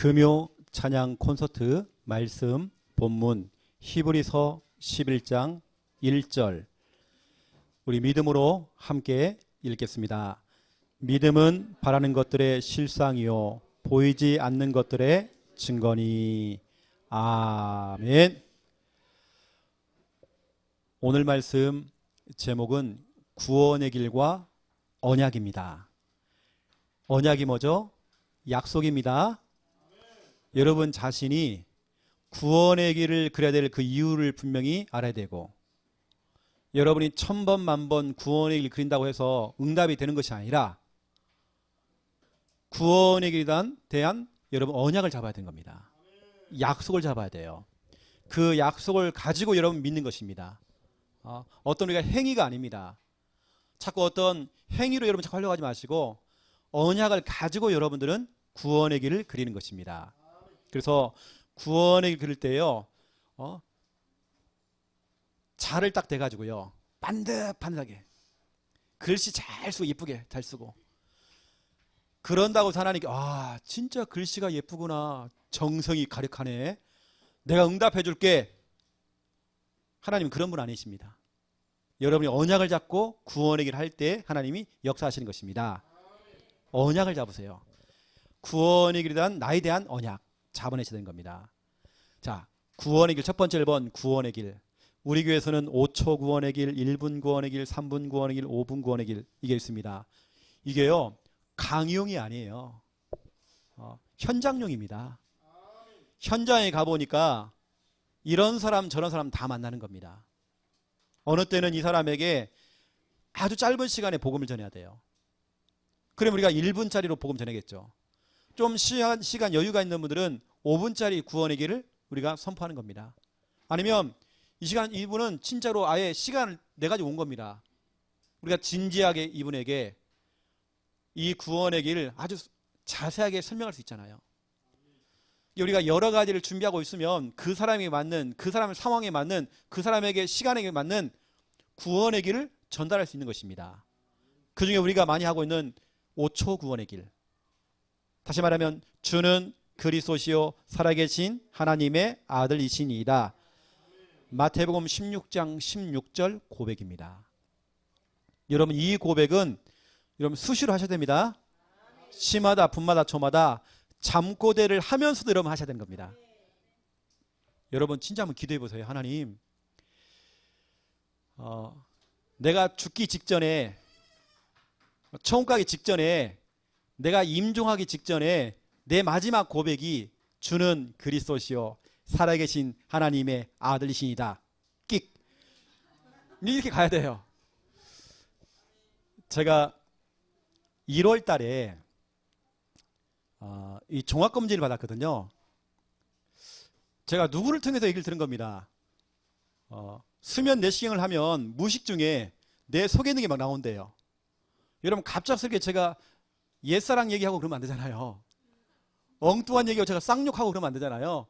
금요 찬양 콘서트 말씀 본문 히브리서 11장 1절 우리 믿음으로 함께 읽겠습니다. 믿음은 바라는 것들의 실상이요 보이지 않는 것들의 증거니. 아멘. 오늘 말씀 제목은 구원의 길과 언약입니다. 언약이 뭐죠? 약속입니다. 여러분 자신이 구원의 길을 그려야 될 그 이유를 분명히 알아야 되고, 여러분이 1000번 만번 구원의 길 그린다고 해서 응답이 되는 것이 아니라 구원의 길에 대한 여러분 언약을 잡아야 되는 겁니다. 약속을 잡아야 돼요. 그 약속을 가지고 여러분 믿는 것입니다. 어떤 우리가 행위가 아닙니다. 자꾸 어떤 행위로 여러분 자꾸 하려고 하지 마시고 언약을 가지고 여러분들은 구원의 길을 그리는 것입니다. 그래서 구원의 길 그릴 때요, 자를 딱 대가지고요, 반듯반듯하게 글씨 잘 쓰고 예쁘게 잘 쓰고, 그런다고 하나님께 진짜 글씨가 예쁘구나, 정성이 가득하네, 내가 응답해 줄게. 하나님은 그런 분 아니십니다. 여러분이 언약을 잡고 구원의 길을 할 때 하나님이 역사하시는 것입니다. 언약을 잡으세요. 구원의 길에 대한 나에 대한 언약 잡아내셔야 되는 겁니다. 자, 구원의 길 첫 번째 1번 구원의 길. 우리 교회에서는 5초 구원의 길, 1분 구원의 길, 3분 구원의 길, 5분 구원의 길, 이게 있습니다. 이게요 강의용이 아니에요. 현장용입니다. 현장에 가보니까 이런 사람 저런 사람 다 만나는 겁니다. 어느 때는 이 사람에게 아주 짧은 시간에 복음을 전해야 돼요. 그럼 우리가 1분짜리로 복음 전하겠죠. 좀 시간 여유가 있는 분들은 5분짜리 구원의 길을 우리가 선포하는 겁니다. 아니면 이 시간 이분은 진짜로 아예 시간을 내가지고 온 겁니다. 우리가 진지하게 이분에게 이 구원의 길을 아주 자세하게 설명할 수 있잖아요. 우리가 여러 가지를 준비하고 있으면 그 사람에게 맞는, 그 사람의 상황에 맞는, 그 사람에게 시간에 맞는 구원의 길을 전달할 수 있는 것입니다. 그 중에 우리가 많이 하고 있는 5초 구원의 길. 다시 말하면 주는 그리스도시요 살아계신 하나님의 아들이시니이다. 마태복음 16장 16절 고백입니다. 여러분 이 고백은 여러분 수시로 하셔야 됩니다. 시마다 분마다 초마다 잠꼬대를 하면서도 여러분 하셔야 되는 겁니다. 여러분 진짜 한번 기도해 보세요. 하나님, 내가 죽기 직전에, 천국 가기 직전에, 내가 임종하기 직전에 내 마지막 고백이 주는 그리스도시요 살아계신 하나님의 아들이시니다. 끽. 이렇게 가야 돼요. 제가 1월 달에 이 종합검진을 받았거든요. 제가 누구를 통해서 얘기를 들은 겁니다. 수면 내시경을 하면 무의식 중에 내 속에 있는 게 막 나온대요. 여러분 갑작스럽게 제가 옛사랑 얘기하고 그러면 안 되잖아요. 엉뚱한 얘기하고 제가 쌍욕하고 그러면 안 되잖아요.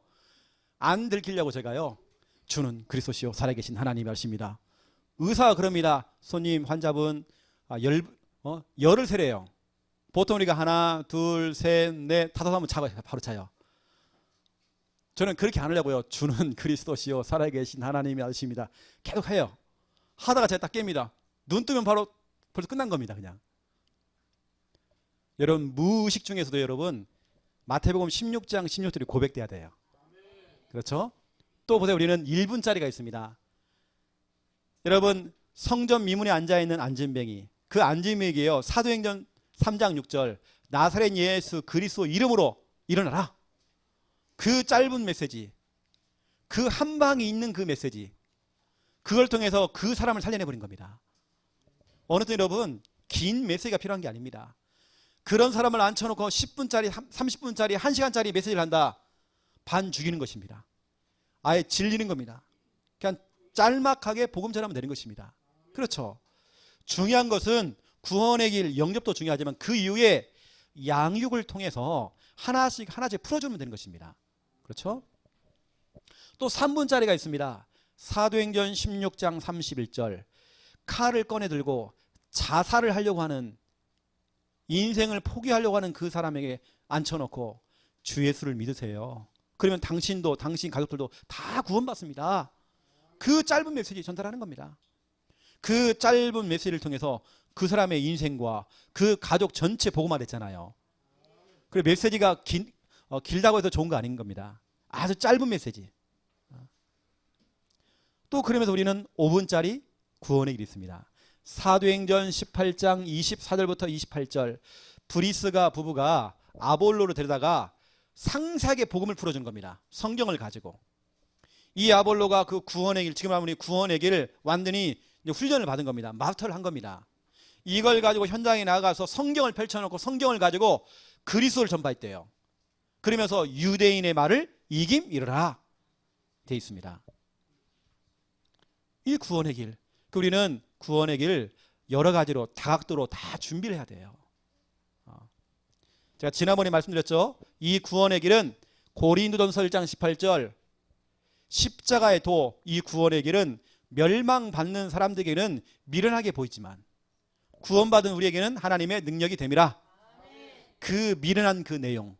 안 들키려고 제가요, 주는 그리스도시요 살아계신 하나님이 하십니다. 의사가 그럽니다. 손님 환자분 열을 세래요. 보통 우리가 하나 둘 셋 넷 다섯 하면 바로 차요. 저는 그렇게 안 하려고요. 주는 그리스도시요 살아계신 하나님이 하십니다. 계속 해요. 하다가 제가 딱 깹니다. 눈 뜨면 바로 벌써 끝난 겁니다. 그냥. 여러분 무의식 중에서도 여러분 마태복음 16장 16절이 고백돼야 돼요. 그렇죠? 또 보세요. 우리는 1분짜리가 있습니다. 여러분 성전 미문에 앉아있는 안진뱅이, 그 안진뱅이에요. 사도행전 3장 6절 나사렛 예수 그리스도 이름으로 일어나라. 그 짧은 메시지, 그 한 방이 있는 그 메시지, 그걸 통해서 그 사람을 살려내버린 겁니다. 어느 때 여러분 긴 메시지가 필요한 게 아닙니다. 그런 사람을 앉혀놓고 10분짜리 30분짜리 1시간짜리 메시지를 한다. 반 죽이는 것입니다. 아예 질리는 겁니다. 그냥 짤막하게 복음 전하면 되는 것입니다. 그렇죠. 중요한 것은 구원의 길, 영접도 중요하지만 그 이후에 양육을 통해서 하나씩 풀어주면 되는 것입니다. 그렇죠? 또 3분짜리가 있습니다. 사도행전 16장 31절 칼을 꺼내 들고 자살을 하려고 하는, 인생을 포기하려고 하는 그 사람에게 앉혀놓고 주 예수를 믿으세요. 그러면 당신도 당신 가족들도 다 구원받습니다. 그 짧은 메시지 전달하는 겁니다. 그 짧은 메시지를 통해서 그 사람의 인생과 그 가족 전체 복음화 됐잖아요. 그리고 메시지가 길다고 해서 좋은 거 아닌 겁니다. 아주 짧은 메시지. 또 그러면서 우리는 5분짜리 구원의 길이 있습니다. 사도행전 18장 24절부터 28절 브리스가 부부가 아볼로를 데려다가 상세하게 복음을 풀어준 겁니다. 성경을 가지고. 이 아볼로가 그 구원의 길, 지금 아무리 구원의 길을 완전히 훈련을 받은 겁니다. 마스터를 한 겁니다. 이걸 가지고 현장에 나가서 성경을 펼쳐놓고 성경을 가지고 그리스도를 전파했대요. 그러면서 유대인의 말을 이김 이르라 돼 있습니다. 이 구원의 길. 우리는 구원의 길 여러 가지로 다각도로 다 준비를 해야 돼요. 제가 지난번에 말씀드렸죠. 이 구원의 길은 고린도전서 1장 18절 십자가의 도, 이 구원의 길은 멸망받는 사람들에게는 미련하게 보이지만 구원받은 우리에게는 하나님의 능력이 됨이라. 그 미련한 그 내용,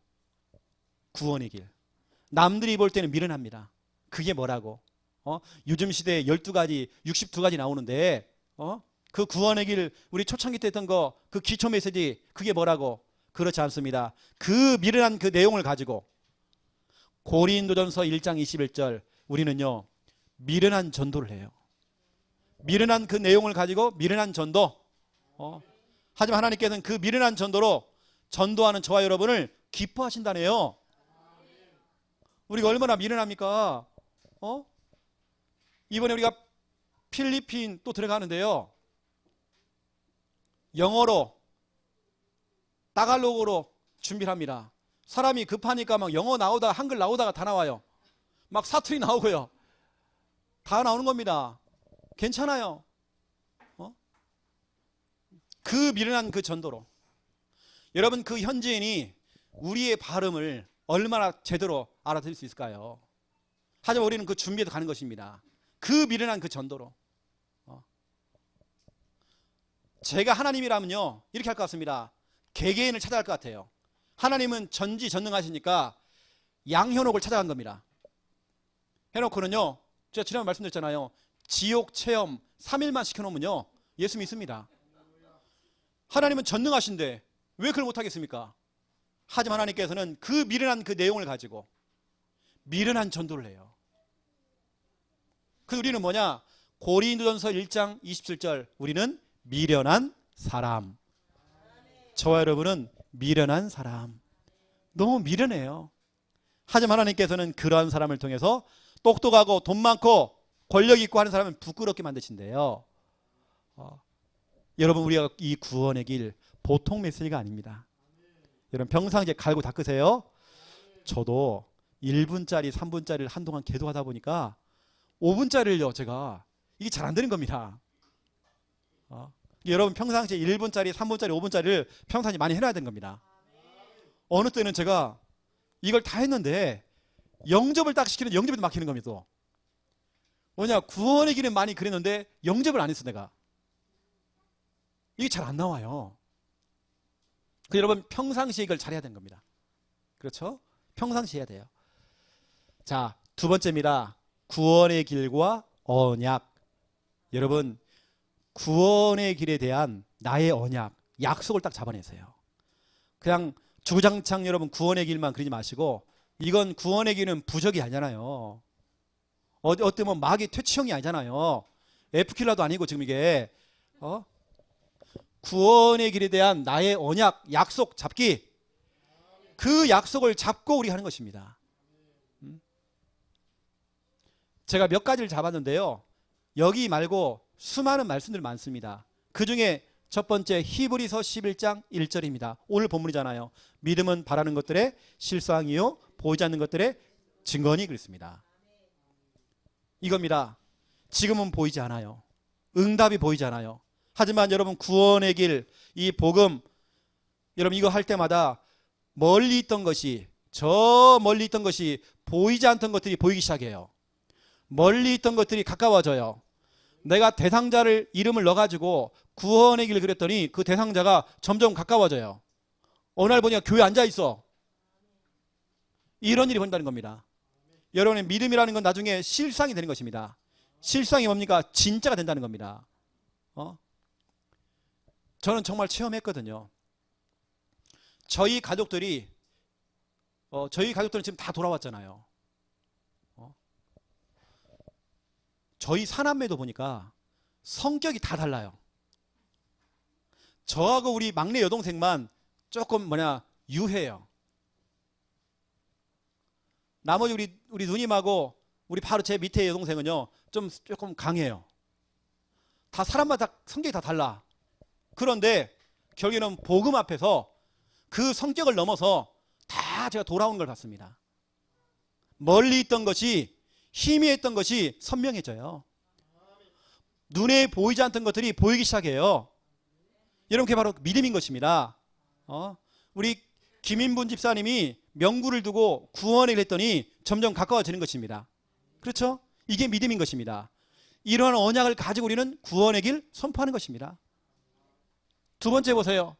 구원의 길. 남들이 볼 때는 미련합니다. 그게 뭐라고? 요즘 시대에 12가지, 62가지 나오는데 그 구원의 길, 우리 초창기 때 했던 거, 그 기초 메시지, 그게 뭐라고? 그렇지 않습니다. 그 미련한 그 내용을 가지고 고린도전서 1장 21절 우리는요 미련한 전도를 해요. 미련한 그 내용을 가지고 미련한 전도. 하지만 하나님께서는 그 미련한 전도로 전도하는 저와 여러분을 기뻐하신다네요. 우리가 얼마나 미련합니까? 이번에 우리가 필리핀 또 들어가는데요. 영어로 따갈로그로 준비를 합니다. 사람이 급하니까 막 영어 나오다가 한글 나오다가 다 나와요. 막 사투리 나오고요. 다 나오는 겁니다. 괜찮아요. 그 미련한 그 전도로. 여러분 그 현지인이 우리의 발음을 얼마나 제대로 알아들을 수 있을까요? 하지만 우리는 그 준비해서 가는 것입니다. 그 미련한 그 전도로. 제가 하나님이라면요 이렇게 할 것 같습니다. 개개인을 찾아갈 것 같아요. 하나님은 전지전능하시니까 양현옥을 찾아간 겁니다. 해놓고는요 제가 지난번에 말씀드렸잖아요. 지옥 체험 3일만 시켜놓으면요 예수 믿습니다. 하나님은 전능하신데 왜 그걸 못하겠습니까? 하지만 하나님께서는 그 미련한 그 내용을 가지고 미련한 전도를 해요. 그 우리는 뭐냐? 고린도전서 1장 27절 우리는 미련한 사람. 저와 여러분은 미련한 사람. 너무 미련해요. 하지만 하나님께서는 그러한 사람을 통해서 똑똑하고 돈 많고 권력 있고 하는 사람은 부끄럽게 만드신대요. 여러분 우리가 이 구원의 길 보통 메시지가 아닙니다. 여러분 평상시에 갈고 닦으세요. 저도 1분짜리 3분짜리를 한동안 계속하다 보니까 5분짜리를요 제가 이게 잘 안 되는 겁니다. 여러분 평상시에 1분짜리 3분짜리 5분짜리를 평상시에 많이 해놔야 되는 겁니다. 어느 때는 제가 이걸 다 했는데 영접을 딱 시키는데 영접에도 막히는 겁니다. 또. 뭐냐 구원의 길은 많이 그랬는데 영접을 안 했어 내가. 이게 잘 안 나와요. 그 여러분 평상시에 이걸 잘해야 되는 겁니다. 그렇죠? 평상시에 해야 돼요. 자, 두 번째입니다. 구원의 길과 언약. 여러분 구원의 길에 대한 나의 언약, 약속을 딱 잡아내세요. 그냥 주구장창 여러분 구원의 길만 그리지 마시고 이건 구원의 길은 부적이 아니잖아요. 어때 뭐 마귀 퇴치형이 아니잖아요. F킬러도 아니고 지금 이게 구원의 길에 대한 나의 언약, 약속 잡기. 그 약속을 잡고 우리 하는 것입니다. 제가 몇 가지를 잡았는데요. 여기 말고 수많은 말씀들 많습니다. 그 중에 첫 번째 히브리서 11장 1절입니다. 오늘 본문이잖아요. 믿음은 바라는 것들의 실상이요 보이지 않는 것들의 증거니 그랬습니다. 이겁니다. 지금은 보이지 않아요. 응답이 보이지 않아요. 하지만 여러분 구원의 길, 이 복음 여러분 이거 할 때마다 멀리 있던 것이 저 멀리 있던 것이 보이지 않던 것들이 보이기 시작해요. 멀리 있던 것들이 가까워져요. 내가 대상자를 이름을 넣어가지고 구원의 길을 그렸더니 그 대상자가 점점 가까워져요. 어느 날 보니까 교회에 앉아있어. 이런 일이 벌어진다는 겁니다. 여러분의 믿음이라는 건 나중에 실상이 되는 것입니다. 실상이 뭡니까? 진짜가 된다는 겁니다. 저는 정말 체험했거든요. 저희 가족들은 지금 다 돌아왔잖아요. 저희 사남매도 보니까 성격이 다 달라요. 저하고 우리 막내 여동생만 조금 유해요. 나머지 우리 누님하고 우리 바로 제 밑에 여동생은요, 조금 강해요. 다 사람마다 성격이 다 달라. 그런데 결국에는 복음 앞에서 그 성격을 넘어서 다 제가 돌아온 걸 봤습니다. 멀리 있던 것이, 희미했던 것이 선명해져요. 눈에 보이지 않던 것들이 보이기 시작해요. 여러분, 그게 바로 믿음인 것입니다. 우리 김인분 집사님이 명구를 두고 구원을 했더니 점점 가까워지는 것입니다. 그렇죠? 이게 믿음인 것입니다. 이러한 언약을 가지고 우리는 구원의 길 선포하는 것입니다. 두 번째 보세요.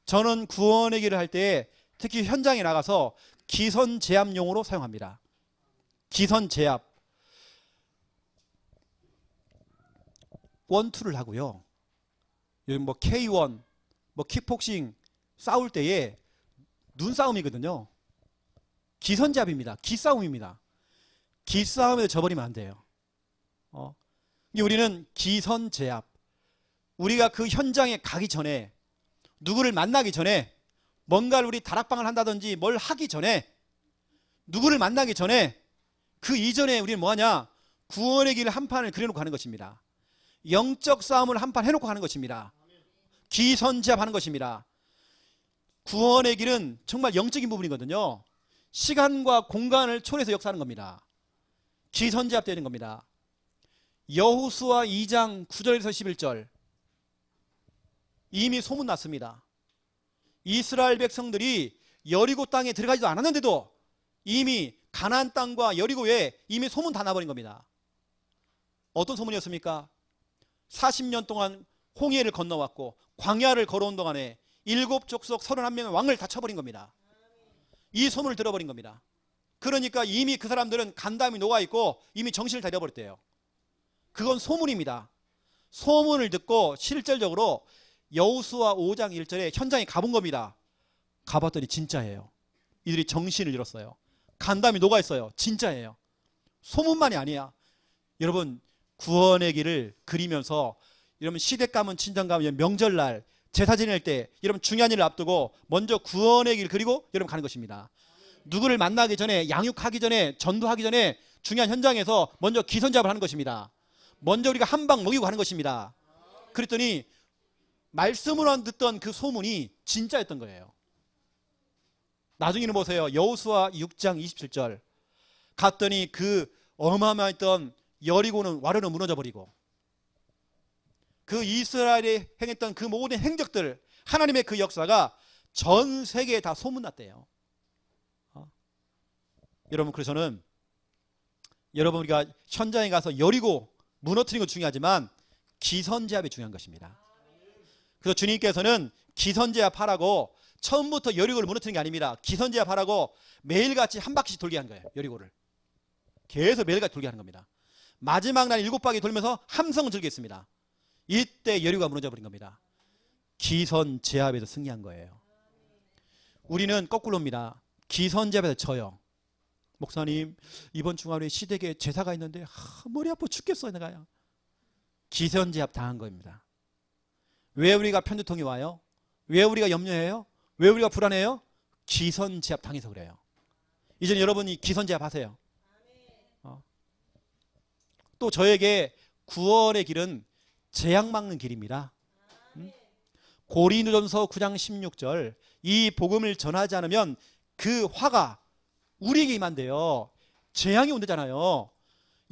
저는 구원의 길을 할 때 특히 현장에 나가서 기선 제압용으로 사용합니다. 기선 제압. 원투를 하고요. 요즘 K1, 킥복싱 싸울 때에 눈싸움이거든요. 기선제압입니다. 기싸움입니다. 기싸움에서 져버리면 안 돼요. 우리는 기선제압. 우리가 그 현장에 가기 전에, 누구를 만나기 전에, 뭔가를 우리 다락방을 한다든지 뭘 하기 전에, 누구를 만나기 전에, 그 이전에 우리는 뭐하냐? 구원의 길 한 판을 그려놓고 가는 것입니다. 영적 싸움을 한 판 해놓고 가는 것입니다. 기선제압하는 것입니다. 구원의 길은 정말 영적인 부분이거든요. 시간과 공간을 초월해서 역사하는 겁니다. 기선제압되는 겁니다. 여호수아 2장 9절에서 11절. 이미 소문났습니다. 이스라엘 백성들이 여리고 땅에 들어가지도 않았는데도 이미 가나안 땅과 여리고에 이미 소문 다 나버린 겁니다. 어떤 소문이었습니까? 40년 동안 홍해를 건너왔고 광야를 걸어온 동안에 7족속 31명의 왕을 다 쳐버린 겁니다. 이 소문을 들어버린 겁니다. 그러니까 이미 그 사람들은 간담이 녹아있고 이미 정신을 다 잃어버렸대요. 그건 소문입니다. 소문을 듣고 실질적으로 여호수아 5장 1절에 현장에 가본 겁니다. 가봤더니 진짜예요. 이들이 정신을 잃었어요. 간담이 녹아있어요. 진짜예요. 소문만이 아니야. 여러분, 구원의 길을 그리면서 여러분 시댁 가면 친정가면 명절날 제사 지낼 때 여러분 중요한 일을 앞두고 먼저 구원의 길 그리고 여러분 가는 것입니다. 누구를 만나기 전에, 양육하기 전에, 전도하기 전에 중요한 현장에서 먼저 기선제압을 하는 것입니다. 먼저 우리가 한 방 먹이고 가는 것입니다. 그랬더니 말씀으로 듣던 그 소문이 진짜였던 거예요. 나중에는 보세요. 여호수아 6장 27절. 갔더니 그 어마어마했던 여리고는 와르르 무너져 버리고, 그 이스라엘이 행했던 그 모든 행적들, 하나님의 그 역사가 전 세계에 다 소문났대요. 여러분, 그래서 저는 여러분 우리가 현장에 가서 여리고 무너뜨리는 건 중요하지만 기선제압이 중요한 것입니다. 그래서 주님께서는 기선제압하라고 처음부터 여리고를 무너뜨리는 게 아닙니다. 기선제압하라고 매일같이 한 바퀴씩 돌게 한 거예요. 여리고를 계속 매일같이 돌게 하는 겁니다. 마지막 날 7바퀴 돌면서 함성을 들겠습니다. 이때 여리고가 무너져 버린 겁니다. 기선제압에서 승리한 거예요. 우리는 거꾸로입니다. 기선제압에서 져요. 목사님, 이번 주말에 시댁에 제사가 있는데 머리 아파 죽겠어요. 내가요. 기선제압 당한 겁니다. 왜 우리가 편두통이 와요? 왜 우리가 염려해요? 왜 우리가 불안해요? 기선제압 당해서 그래요. 이제 여러분이 기선제압 하세요. 또 저에게 구원의 길은 재앙 막는 길입니다. 고린도전서 9장 16절. 이 복음을 전하지 않으면 그 화가 우리에게 임한대요. 재앙이 온다잖아요.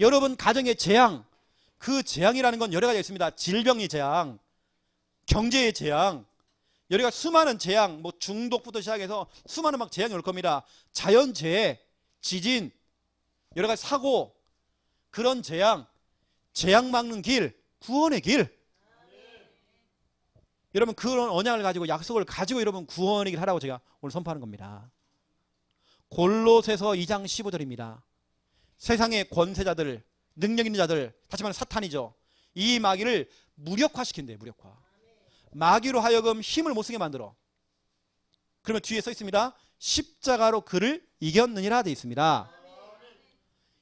여러분 가정의 재앙, 그 재앙이라는 건 여러 가지가 있습니다. 질병의 재앙, 경제의 재앙, 여러 가지 수많은 재앙, 중독부터 시작해서 수많은 막 재앙이 올 겁니다. 자연재해, 지진, 여러 가지 사고, 그런 재앙 막는 길, 구원의 길. 여러분 그런 언약을 가지고 약속을 가지고 여러분 구원의 길 하라고 제가 오늘 선포하는 겁니다. 골로새서 2장 15절입니다. 세상의 권세자들, 능력 있는 자들, 다시 말하면 사탄이죠. 이 마귀를 무력화시킨대요. 무력화. 마귀로 하여금 힘을 못 쓰게 만들어. 그러면 뒤에 써 있습니다. 십자가로 그를 이겼느니라 되어 있습니다.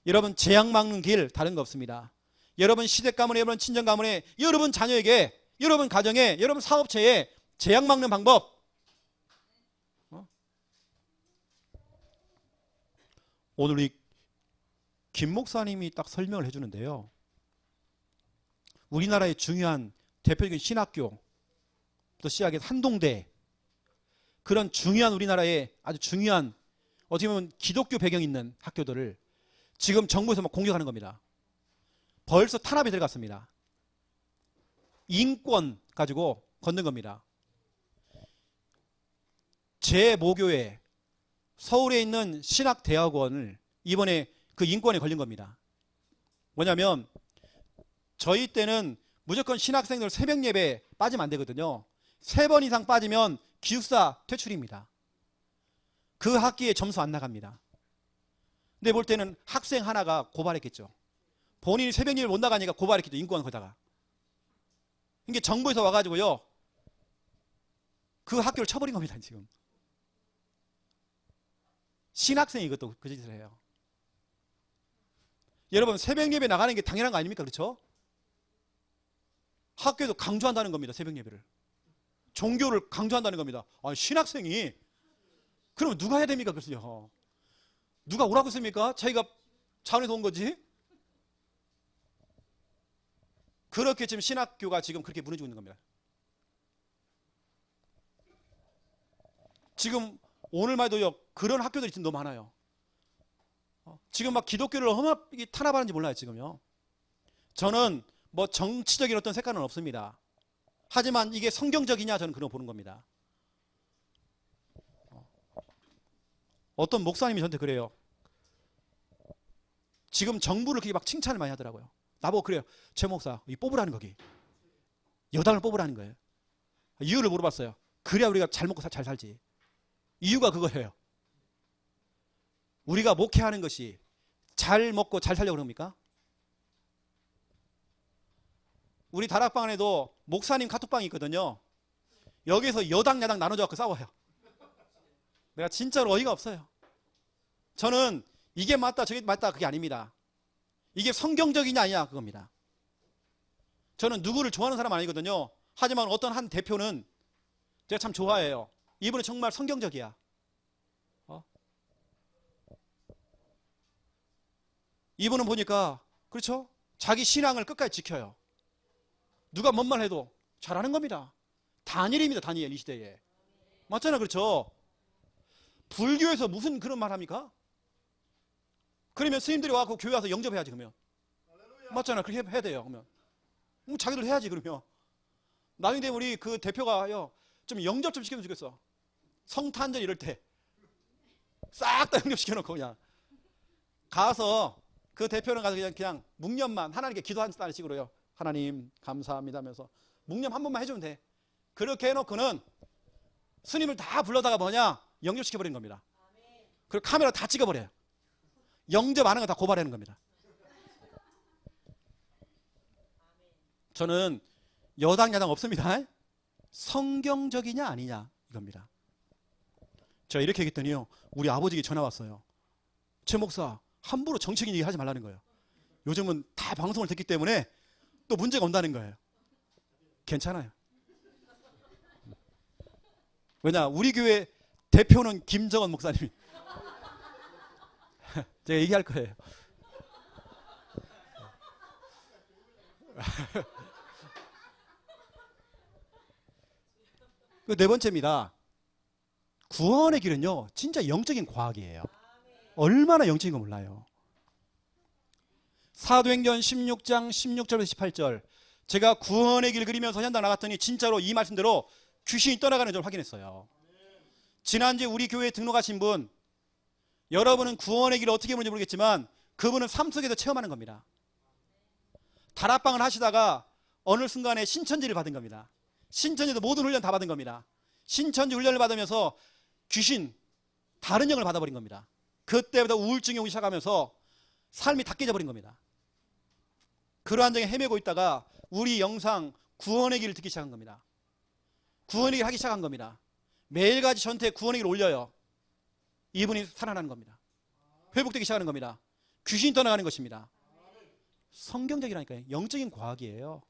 여러분, 재앙 막는 길 다른 거 없습니다. 여러분 시댁 가문에, 여러분 친정 가문에, 여러분 자녀에게, 여러분 가정에, 여러분 사업체에 재앙 막는 방법. 오늘 이 김 목사님이 딱 설명을 해주는데요. 우리나라의 중요한 대표적인 신학교부터 시작해서 한동대, 그런 중요한 우리나라의 아주 중요한 어떻게 보면 기독교 배경 있는 학교들을 지금 정부에서 막 공격하는 겁니다. 벌써 탄압이 들어갔습니다. 인권 가지고 걷는 겁니다. 제 모교회 서울에 있는 신학대학원을 이번에 그 인권에 걸린 겁니다. 뭐냐면 저희 때는 무조건 신학생들 새벽 예배 빠지면 안 되거든요. 3번 이상 빠지면 기숙사 퇴출입니다. 그 학기에 점수 안 나갑니다. 근데 볼 때는 학생 하나가 고발했겠죠. 본인이 새벽 예배 못 나가니까 고발했겠죠. 인권 거다가. 이게 정부에서 와가지고요, 그 학교를 쳐버린 겁니다. 지금 신학생이 이것도 그 짓을 해요. 여러분, 새벽 예배 나가는 게 당연한 거 아닙니까? 그렇죠? 학교에도 강조한다는 겁니다. 새벽 예배를. 종교를 강조한다는 겁니다. 아니, 신학생이 그러면 누가 해야 됩니까? 그래서요, 누가 오라고 했습니까? 자기가 차원에서 온 거지. 그렇게 지금 신학교가 지금 그렇게 무너지고 있는 겁니다. 지금 오늘만 해도요, 그런 학교들이 지금 너무 많아요. 지금 막 기독교를 얼마나 탄압하는지 몰라요. 지금요. 저는 뭐 정치적인 어떤 색깔은 없습니다. 하지만 이게 성경적이냐, 저는 그런 거 보는 겁니다. 어떤 목사님이 저한테 그래요. 지금 정부를 그렇게 막 칭찬을 많이 하더라고요. 나보고 그래요. 최 목사, 이 뽑으라는 거기. 여당을 뽑으라는 거예요. 이유를 물어봤어요. 그래야 우리가 잘 먹고 잘 살지. 이유가 그거예요. 우리가 목회하는 것이 잘 먹고 잘 살려고 그럽니까? 우리 다락방 안에도 목사님 카톡방이 있거든요. 여기서 여당 야당 나눠져서 싸워요. 내가 진짜로 어이가 없어요. 저는 이게 맞다 저게 맞다 그게 아닙니다. 이게 성경적이냐 아니냐 그겁니다. 저는 누구를 좋아하는 사람 아니거든요. 하지만 어떤 한 대표는 제가 참 좋아해요. 이분은 정말 성경적이야. 이분은 보니까 그렇죠? 자기 신앙을 끝까지 지켜요. 누가 뭔 말 해도 잘하는 겁니다. 다니엘입니다. 다니엘 이 시대에. 맞잖아요. 그렇죠? 불교에서 무슨 그런 말 합니까? 그러면 스님들이 와서 교회 와서 영접해야지 그러면. 맞잖아요. 그렇게 해야 돼요. 그러면 자기들 해야지 그러면. 나중에 되면 우리 그 대표가요, 좀 영접 좀 시키면 좋겠어. 성탄절 이럴 때 싹 다 영접시켜놓고 그냥 가서 그 대표는 가서 그냥 묵념만 하나님께 기도한다는 식으로요. 하나님 감사합니다 하면서 묵념 한 번만 해주면 돼. 그렇게 해놓고는 스님을 다 불러다가 뭐냐, 영접시켜버리는 겁니다. 그리고 카메라 다 찍어버려요. 영접 안 하는 거 다 고발하는 겁니다. 저는 여당 야당 없습니다. 성경적이냐 아니냐 이겁니다. 제가 이렇게 얘기했더니요, 우리 아버지에게 전화 왔어요. 최 목사, 함부로 정치적인 얘기 하지 말라는 거예요. 요즘은 다 방송을 듣기 때문에 또 문제가 온다는 거예요. 괜찮아요. 왜냐, 우리 교회 대표는 김정은 목사님이. 제가 얘기할 거예요. 그 네 번째입니다. 구원의 길은요, 진짜 영적인 과학이에요. 얼마나 영적인 거 몰라요. 사도행전 16장 16절에서 18절, 제가 구원의 길 그리면서 현장 나갔더니 진짜로 이 말씀대로 귀신이 떠나가는 걸 확인했어요. 지난주에 우리 교회에 등록하신 분, 여러분은 구원의 길을 어떻게 보는지 모르겠지만 그분은 삶 속에서 체험하는 겁니다. 다락방을 하시다가 어느 순간에 신천지를 받은 겁니다. 신천지도 모든 훈련 다 받은 겁니다. 신천지 훈련을 받으면서 귀신, 다른 영을 받아버린 겁니다. 그때부터 우울증이 오기 시작하면서 삶이 다 깨져버린 겁니다. 그러한 점에 헤매고 있다가 우리 영상 구원의 길을 듣기 시작한 겁니다. 구원의 길 하기 시작한 겁니다. 매일같이 저한테 구원의 길을 올려요. 이분이 살아나는 겁니다. 회복되기 시작하는 겁니다. 귀신이 떠나가는 것입니다. 성경적이라니까요. 영적인 과학이에요.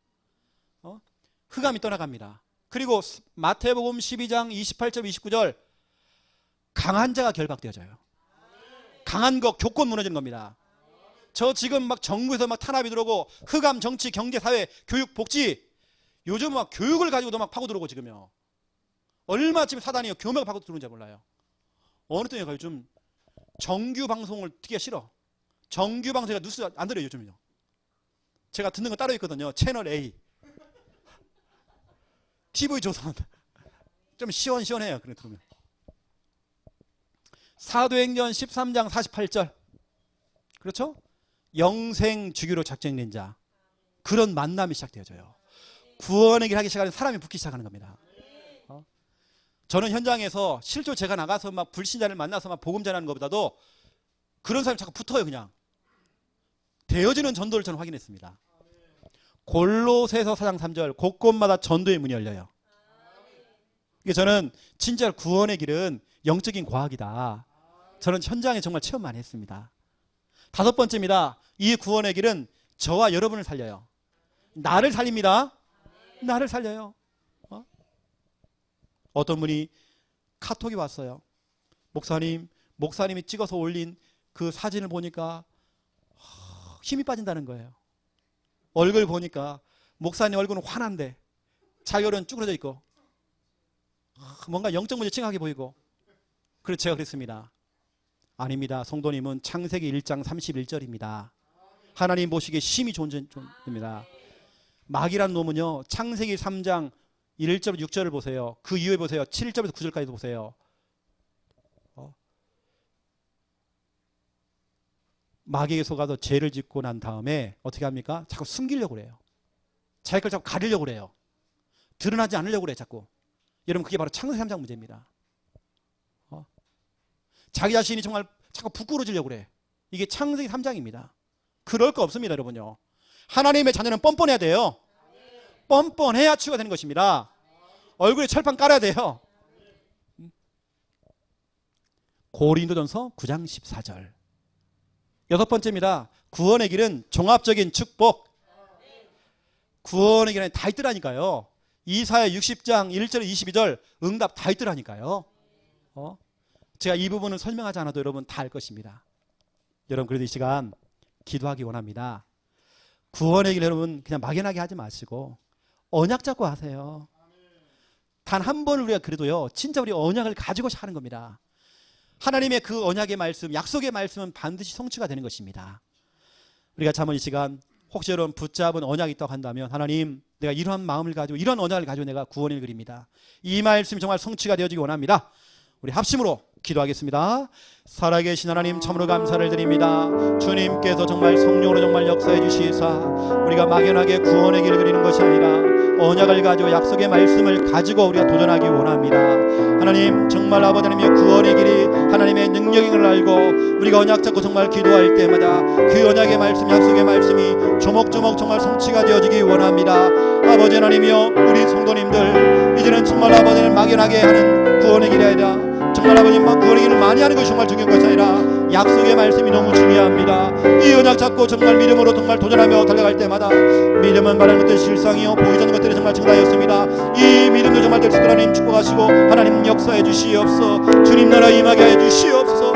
흑암이 떠나갑니다. 그리고 마태복음 12장 28절 29절 강한 자가 결박되어져요. 강한 거 교권 무너지는 겁니다. 저 지금 막 정부에서 막 탄압이 들어오고 흑암 정치 경제 사회 교육 복지 요즘 막 교육을 가지고도 막 파고 들어오고 지금요. 얼마 지금 사단이 교육을 파고 들어오는지 몰라요. 어느 때가 요즘 정규 방송을 듣기가 싫어. 정규 방송이 뉴스 안 들어요 요즘은요. 제가 듣는 거 따로 있거든요. 채널 A, TV 조선 좀 시원시원해요. 그래 들으면 사도행전 13장 48절 그렇죠? 영생 주기로 작정된 자 그런 만남이 시작되어져요. 구원의 길 하기 시작하는 사람이 붙기 시작하는 겁니다. 저는 현장에서 실제로 제가 나가서 막 불신자를 만나서 막 복음 전하는 것보다도 그런 사람이 자꾸 붙어요. 그냥 되어지는 전도를 저는 확인했습니다. 골로새서 4장 3절 곳곳마다 전도의 문이 열려요. 저는 진짜 구원의 길은 영적인 과학이다. 저는 현장에 정말 체험 많이 했습니다. 다섯 번째입니다. 이 구원의 길은 저와 여러분을 살려요. 나를 살립니다. 나를 살려요. 어떤 분이 카톡이 왔어요. 목사님이 찍어서 올린 그 사진을 보니까 힘이 빠진다는 거예요. 얼굴 보니까 목사님 얼굴은 환한데 자기 얼굴은 쭈그러져 있고 뭔가 영적 문제 찡하게 보이고. 그래서 제가 그랬습니다. 아닙니다. 성도님은 창세기 1장 31절입니다. 하나님 보시기에 심히 좋은 존재입니다. 마귀란 놈은요 창세기 3장 1절 6절을 보세요. 그 이후에 보세요. 7절에서 9절까지도 보세요. 마귀에게 속아서 죄를 짓고 난 다음에 어떻게 합니까? 자꾸 숨기려고 그래요. 자기 걸 자꾸 가리려고 그래요. 드러나지 않으려고 그래요. 자꾸. 여러분 그게 바로 창세기 3장 문제입니다. 자기 자신이 정말 자꾸 부끄러지려고 그래. 이게 창세기 3장입니다. 그럴 거 없습니다. 여러분요. 하나님의 자녀는 뻔뻔해야 돼요. 뻔뻔해야 치유가 되는 것입니다. 얼굴에 철판 깔아야 돼요. 고린도전서 9장 14절. 여섯 번째입니다. 구원의 길은 종합적인 축복. 구원의 길은 다 있더라니까요. 이사야 60장 1절 22절 응답 다 있더라니까요. 제가 이 부분은 설명하지 않아도 여러분 다 알 것입니다. 여러분 그래도 이 시간 기도하기 원합니다. 구원의 길 여러분 그냥 막연하게 하지 마시고 언약 잡고 하세요. 단 한 번을 우리가 그래도요 진짜 우리 언약을 가지고 하는 겁니다. 하나님의 그 언약의 말씀, 약속의 말씀은 반드시 성취가 되는 것입니다. 우리가 잠언 이 시간 혹시 여러분 붙잡은 언약이 있다고 한다면 하나님 내가 이러한 마음을 가지고 이러한 언약을 가지고 내가 구원을 그립니다. 이 말씀이 정말 성취가 되어지기 원합니다. 우리 합심으로 기도하겠습니다. 살아계신 하나님 참으로 감사를 드립니다. 주님께서 정말 성령으로 정말 역사해 주시사 우리가 막연하게 구원의 길을 그리는 것이 아니라 언약을 가지고 약속의 말씀을 가지고 우리가 도전하기 원합니다. 하나님 정말 아버지 하나님의 구원의 길이 하나님의 능력인 걸 알고 우리가 언약 잡고 정말 기도할 때마다 그 언약의 말씀 약속의 말씀이 조목조목 정말 성취가 되어지기 원합니다. 아버지 하나님이여 우리 성도님들 이제는 정말 아버지 하나님 막연하게 하는 구원의 길이 아니라 정말 아버님 구원의 길을 많이 하는 것이 정말 중요한 것이 아니라 약속의 말씀이 너무 중요합니다. 이 언약 잡고 정말 믿음으로 정말 도전하며 달려갈 때마다 믿음은 말하는 것들이 실상이요 보이지 않는 것들이 정말 증가하였습니다. 이 믿음도 정말 될 수 있도록 하나님 축복하시고 하나님 역사해 주시옵소서. 주님 나라 임하게 해 주시옵소서.